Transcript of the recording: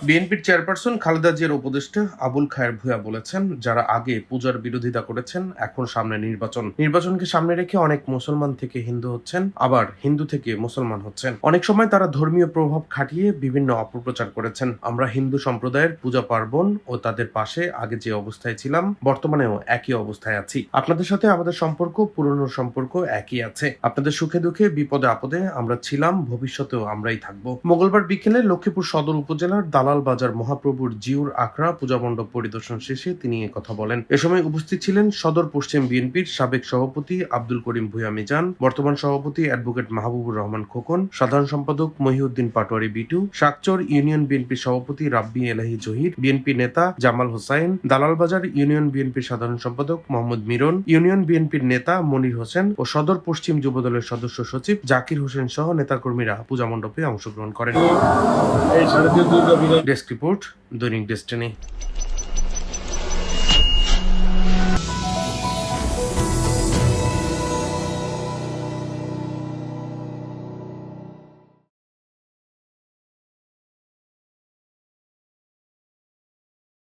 বিএনপির চেয়ারপারসন খালেদা জিয়ার উপদেষ্টা আবুল খায়ের ভূঁইয়া বলেছেন, যারা আগে পূজার বিরোধিতা করেছেন এখন সামনে নির্বাচনকে সামনে রেখে অনেক মুসলমান থেকে হিন্দু হচ্ছেন, আবার হিন্দু থেকে মুসলমান হচ্ছেন। অনেক সময় তারা ধর্মীয় প্রভাব খাটিয়ে বিভিন্ন অপপ্রচার করেছেন। আমরা হিন্দু সম্প্রদায়ের পূজা পার্বণ ও তাদের পাশে আগে যে অবস্থায় ছিলাম বর্তমানেও একই অবস্থায় আছি। আপনাদের সাথে আমাদের সম্পর্ক পুরনো সম্পর্ক একই আছে। আপনাদের সুখে দুঃখে বিপদে আপদে আমরা ছিলাম, ভবিষ্যতেও আমরাই থাকবো। মঙ্গলবার বিকেলে লক্ষ্মীপুর সদর উপজেলার দালাল বাজার মহাপ্রভুর জিউর আখড়া পূজা মণ্ডপ পরিদর্শন শেষে তিনি কথা বলেন। এ সময় উপস্থিত ছিলেন সদর পশ্চিম বিএনপির সাবেক সভাপতি আব্দুল করিম ভূঁইয়া মিজান, বর্তমান সভাপতি অ্যাডভোকেট মাহবুবুর রহমান খোকন, সাধারণ সম্পাদক মহিউদ্দিন পাটোয়ারি বিটু, শাকচর ইউনিয়ন বিএনপির সভাপতি রাব্বি এলাহি জহির, বিএনপি নেতা জামাল হোসাইন, দালালবাজার ইউনিয়ন বিএনপির সাধারণ সম্পাদক মোহাম্মদ মিরন, ইউনিয়ন বিএনপির নেতা মনির হোসেন ও সদর পশ্চিম যুবদলের সদস্য সচিব জাকির হোসেন সহ নেতাকর্মীরা পূজা মণ্ডপে অংশগ্রহণ করেন। ডেস্ক রিপোর্ট, দৈনিক ডেস্টিনি।